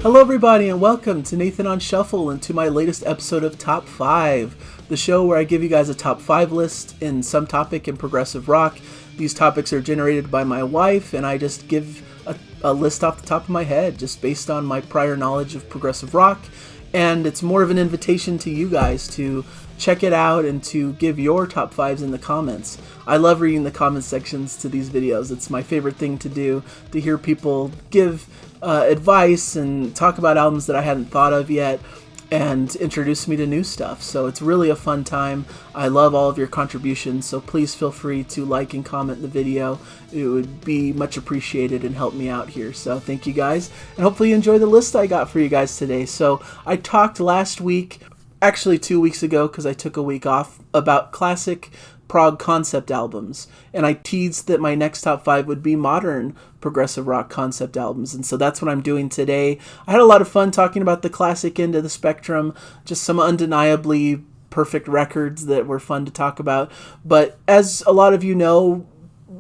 Hello everybody and welcome to Nathan on Shuffle and to my latest episode of Top 5, the show where I give you guys a top 5 list in some topic in progressive rock. These topics are generated by my wife and I just give a list off the top of my head just based on my prior knowledge of progressive rock, and it's more of an invitation to you guys to check it out and to give your top 5s in the comments. I love reading the comment sections to these videos. It's my favorite thing to do, to hear people give advice and talk about albums that I hadn't thought of yet and introduce me to new stuff. So it's really a fun time. I love all of your contributions, so please feel free to like and comment the video. It would be much appreciated and help me out here. So thank you guys, and hopefully you enjoy the list I got for you guys today. So I talked last week, actually 2 weeks ago because I took a week off, about classic prog concept albums, and I teased that my next top 5 would be modern progressive rock concept albums, and so that's what I'm doing today. I had a lot of fun talking about the classic end of the spectrum, just some undeniably perfect records that were fun to talk about, but as a lot of you know,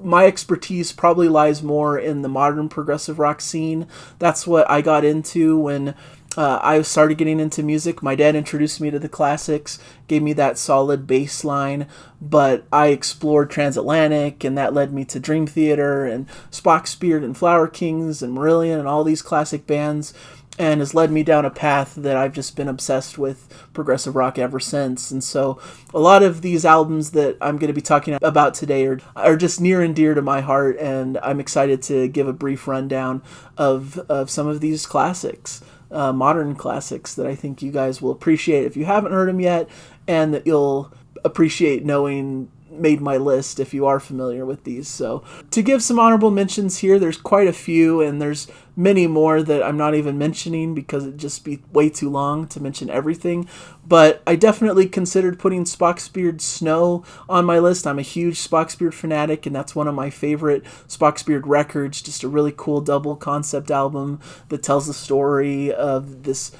my expertise probably lies more in the modern progressive rock scene. That's what I got into when I started getting into music. My dad introduced me to the classics, gave me that solid bass line, but I explored Transatlantic, and that led me to Dream Theater and Spock's Beard and Flower Kings and Marillion and all these classic bands, and has led me down a path that I've just been obsessed with progressive rock ever since. And so a lot of these albums that I'm going to be talking about today are just near and dear to my heart, and I'm excited to give a brief rundown of some of these classics. Modern classics that I think you guys will appreciate if you haven't heard them yet, and that you'll appreciate knowing made my list if you are familiar with these. So to give some honorable mentions here, there's quite a few, and there's many more that I'm not even mentioning because it'd just be way too long to mention everything. But I definitely considered putting Spock's Beard Snow on my list. I'm a huge Spock's Beard fanatic, and that's one of my favorite Spock's Beard records. Just a really cool double concept album that tells the story of this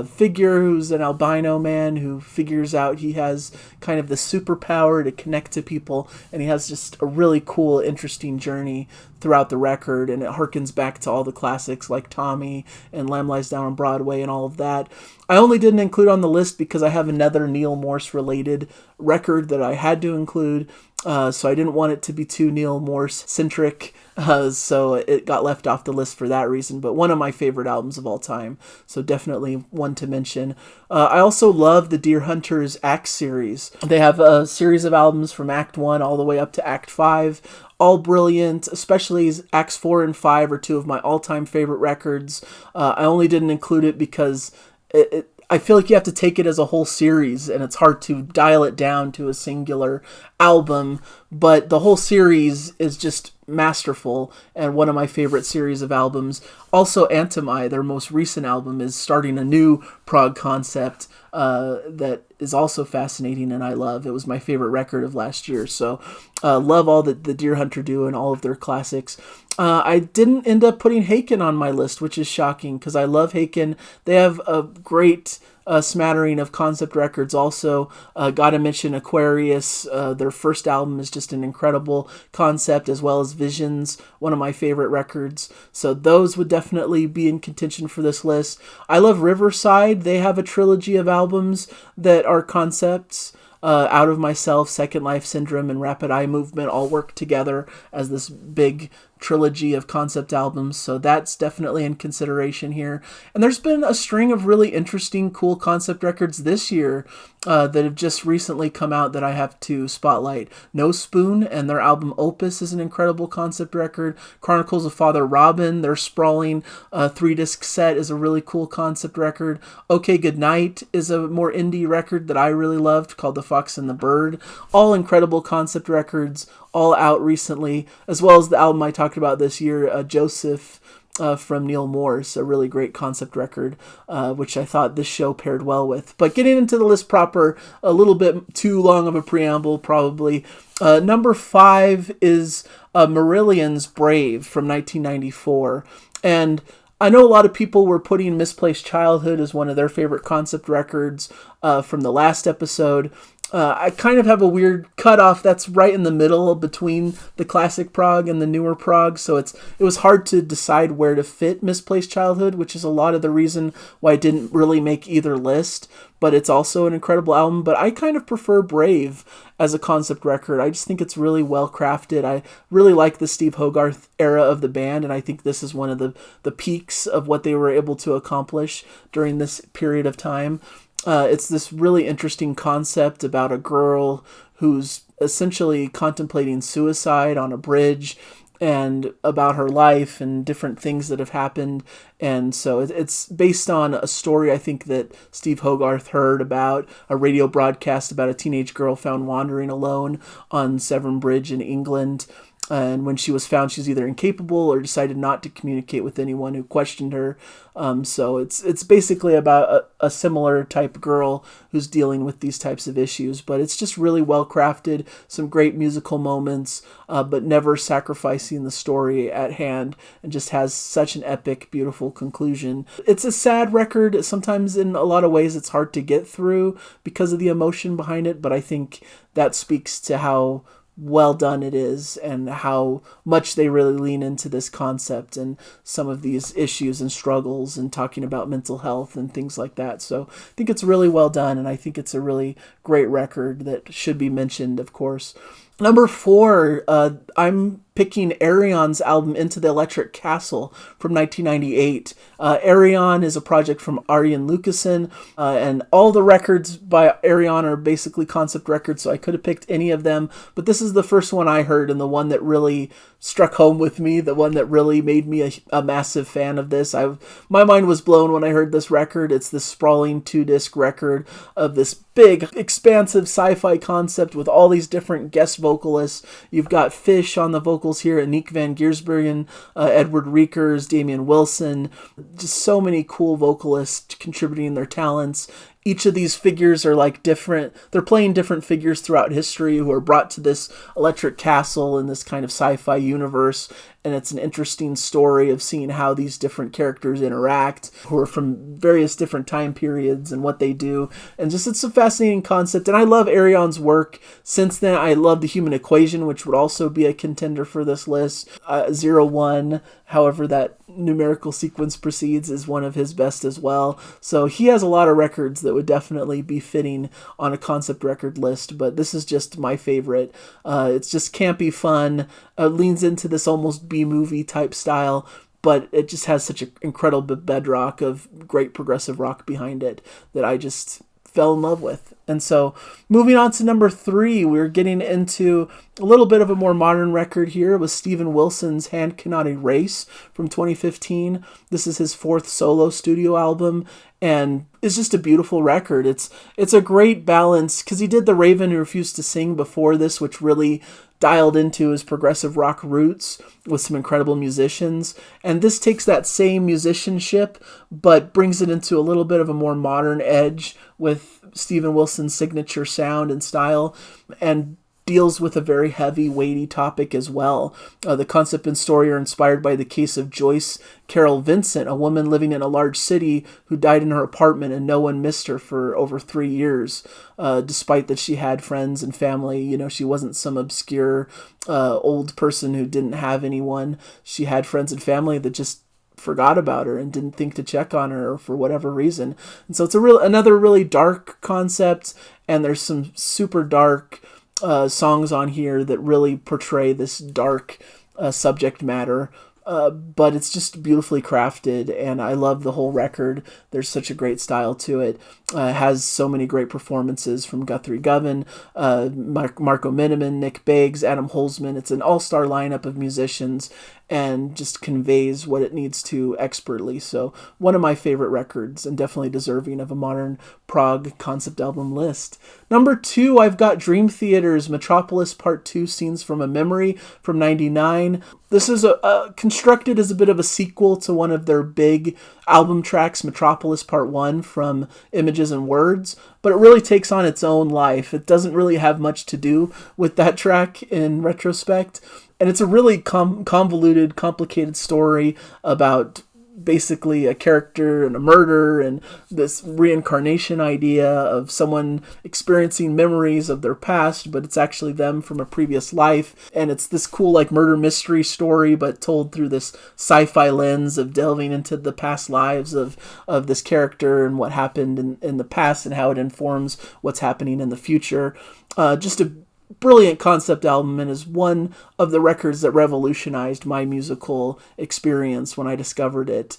figure who's an albino man who figures out he has kind of the superpower to connect to people, and he has just a really cool, interesting journey throughout the record, and it harkens back to all the classics like Tommy and Lamb Lies Down on Broadway and all of that. I only didn't include on the list because I have another Neil Morse related record that I had to include, so I didn't want it to be too Neil Morse centric, so it got left off the list for that reason. But one of my favorite albums of all time, so definitely one to mention. I also love the Deer Hunters Act series. They have a series of albums from Act 1 all the way up to Act 5. All brilliant, especially Acts 4 and 5 are two of my all-time favorite records. I only didn't include it because I feel like you have to take it as a whole series, and it's hard to dial it down to a singular album, but the whole series is just masterful and one of my favorite series of albums. Also, Antimai, their most recent album, is starting a new prog concept that is also fascinating and I love. It was my favorite record of last year, so love all that the Deer Hunter do and all of their classics. I didn't end up putting Haken on my list, which is shocking because I love Haken. They have a great smattering of concept records also. Gotta mention Aquarius. Their first album is just an incredible concept, as well as Visions, one of my favorite records. So those would definitely be in contention for this list. I love Riverside. They have a trilogy of albums that are concepts. Out of Myself, Second Life Syndrome, and Rapid Eye Movement all work together as this big trilogy of concept albums, so that's definitely in consideration here. And there's been a string of really interesting, cool concept records this year that have just recently come out that I have to spotlight. No Spoon and their album Opus is an incredible concept record. Chronicles of Father Robin, their sprawling 3-disc set, is a really cool concept record. Okay Goodnight is a more indie record that I really loved called The Fox and the Bird. All incredible concept records, all out recently, as well as the album I talked about this year, Joseph, from Neil Morse, a really great concept record, which I thought this show paired well with. But getting into the list proper, a little bit too long of a preamble probably. Number 5 is Marillion's Brave from 1994, and I know a lot of people were putting Misplaced Childhood as one of their favorite concept records from the last episode. I kind of have a weird cutoff that's right in the middle between the classic Prog and the newer Prog, so it was hard to decide where to fit Misplaced Childhood, which is a lot of the reason why I didn't really make either list, but it's also an incredible album. But I kind of prefer Brave as a concept record. I just think it's really well crafted. I really like the Steve Hogarth era of the band, and I think this is one of the peaks of what they were able to accomplish during this period of time. It's this really interesting concept about a girl who's essentially contemplating suicide on a bridge, and about her life and different things that have happened. And so it's based on a story, I think, that Steve Hogarth heard about, a radio broadcast about a teenage girl found wandering alone on Severn Bridge in England. And when she was found, she was either incapable or decided not to communicate with anyone who questioned her. So it's basically about a similar type girl who's dealing with these types of issues. But it's just really well crafted, some great musical moments, but never sacrificing the story at hand, and just has such an epic, beautiful conclusion. It's a sad record. Sometimes in a lot of ways it's hard to get through because of the emotion behind it, but I think that speaks to how well done it is and how much they really lean into this concept and some of these issues and struggles and talking about mental health and things like that. So I think it's really well done, and I think it's a really great record that should be mentioned, of course. Number 4, I'm picking Ayreon's album Into the Electric Castle from 1998. Ayreon is a project from Arjen Lucassen, and all the records by Ayreon are basically concept records, so I could have picked any of them, but this is the first one I heard and the one that really struck home with me, the one that really made me a massive fan of this. My mind was blown when I heard this record. It's this sprawling 2-disc record of this big, expansive sci-fi concept with all these different guest vocalists. You've got Fish on the vocals here, Aniek van Giersbergen, Edward Riekers, Damian Wilson, just so many cool vocalists contributing their talents. Each of these figures are like different, they're playing different figures throughout history who are brought to this electric castle in this kind of sci-fi universe. And it's an interesting story of seeing how these different characters interact, who are from various different time periods and what they do. And just, it's a fascinating concept. And I love Ayreon's work. Since then, I love The Human Equation, which would also be a contender for this list. 01, however that numerical sequence proceeds, is one of his best as well. So he has a lot of records that would definitely be fitting on a concept record list, but this is just my favorite. It's just campy fun, leans into this almost B-movie type style, but it just has such an incredible bedrock of great progressive rock behind it that I just fell in love with. And so moving on to number 3, we're getting into a little bit of a more modern record here with Steven Wilson's Hand.Cannot.Erase from 2015. This is his 4th solo studio album, and it's just a beautiful record. It's a great balance, because he did The Raven Who Refused to Sing before this, which really dialed into his progressive rock roots with some incredible musicians. And this takes that same musicianship, but brings it into a little bit of a more modern edge with Steven Wilson's signature sound and style, and deals with a very heavy, weighty topic as well. The concept and story are inspired by the case of Joyce Carol Vincent, a woman living in a large city who died in her apartment and no one missed her for over 3 years. Despite that she had friends and family, she wasn't some obscure old person who didn't have anyone. She had friends and family that just forgot about her and didn't think to check on her for whatever reason. And so it's another really dark concept, and there's some super dark songs on here that really portray this dark subject matter. But it's just beautifully crafted, and I love the whole record. There's such a great style to it. It has so many great performances from Guthrie Govan, Marco Miniman, Nick Beggs, Adam Holzman. It's an all-star lineup of musicians, and just conveys what it needs to expertly. So one of my favorite records, and definitely deserving of a modern prog concept album list. Number 2, I've got Dream Theater's Metropolis Part 2 Scenes from a Memory from 99. This is constructed as a bit of a sequel to one of their big album tracks, Metropolis Part 1 from Images and Words, but it really takes on its own life. It doesn't really have much to do with that track in retrospect. And it's a really convoluted, complicated story about basically a character and a murder and this reincarnation idea of someone experiencing memories of their past, but it's actually them from a previous life. And it's this cool like murder mystery story, but told through this sci-fi lens of delving into the past lives of this character and what happened in the past and how it informs what's happening in the future. Just a brilliant concept album, and is one of the records that revolutionized my musical experience when I discovered it.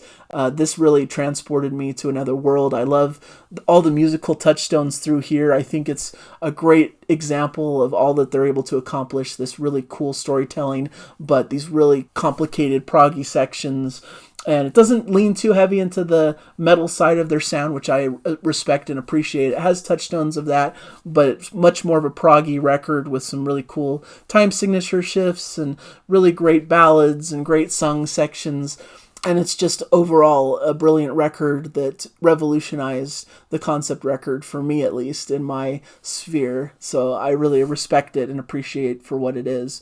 This really transported me to another world. I love all the musical touchstones through here. I think it's a great example of all that they're able to accomplish, this really cool storytelling, but these really complicated proggy sections. And it doesn't lean too heavy into the metal side of their sound, which I respect and appreciate. It has touchstones of that, but it's much more of a proggy record with some really cool time signature shifts and really great ballads and great sung sections. And it's just overall a brilliant record that revolutionized the concept record, for me at least, in my sphere. So I really respect it and appreciate for what it is.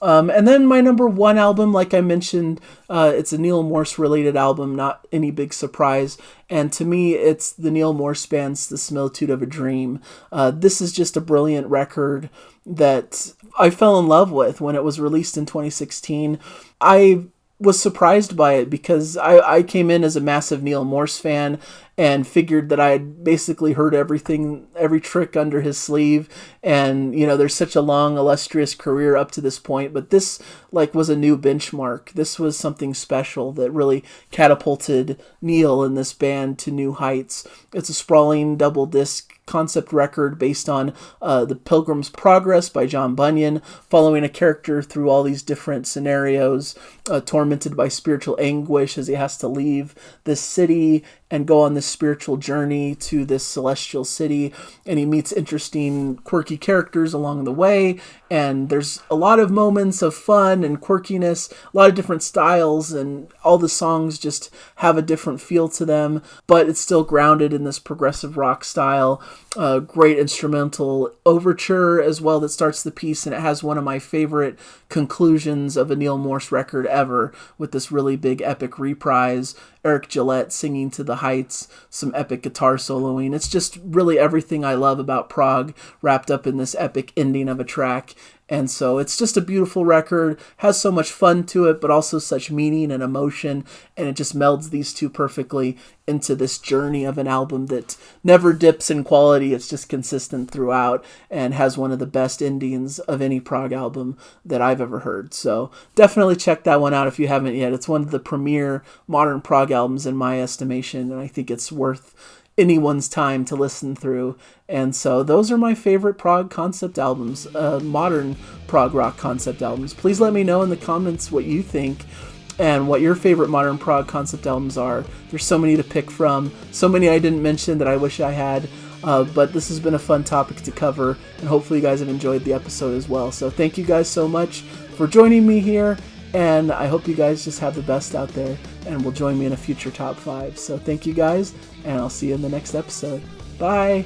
And then my number one album, like I mentioned, it's a Neil Morse related album, not any big surprise. And to me, it's the Neil Morse band's The Similitude of a Dream. This is just a brilliant record that I fell in love with when it was released in 2016. I was surprised by it because I came in as a massive Neil Morse fan and figured that I had basically heard everything, every trick under his sleeve. And, you know, there's such a long, illustrious career up to this point, but this was a new benchmark. This was something special that really catapulted Neil and this band to new heights. It's a sprawling double disc concept record based on The Pilgrim's Progress by John Bunyan, following a character through all these different scenarios, tormented by spiritual anguish as he has to leave this city and go on this spiritual journey to this celestial city, and he meets interesting, quirky characters along the way, and there's a lot of moments of fun and quirkiness, a lot of different styles, and all the songs just have a different feel to them, but it's still grounded in this progressive rock style. Great instrumental overture as well that starts the piece, and it has one of my favorite conclusions of a Neil Morse record ever, with this really big epic reprise, Eric Gillette singing to the heights, some epic guitar soloing. It's just really everything I love about prog wrapped up in this epic ending of a track. And so it's just a beautiful record, has so much fun to it, but also such meaning and emotion, and it just melds these two perfectly into this journey of an album that never dips in quality. It's just consistent throughout and has one of the best endings of any prog album that I've ever heard. So definitely check that one out if you haven't yet. It's one of the premier modern prog albums in my estimation, and I think it's worth anyone's time to listen through. And so those are my favorite prog concept albums, modern prog rock concept albums. Please let me know in the comments what you think and what your favorite modern prog concept albums are. There's so many to pick from, so many I didn't mention that I wish I had, but this has been a fun topic to cover, and hopefully you guys have enjoyed the episode as well. So thank you guys so much for joining me here, and I hope you guys just have the best out there and will join me in a future top 5. So thank you guys, and I'll see you in the next episode. Bye!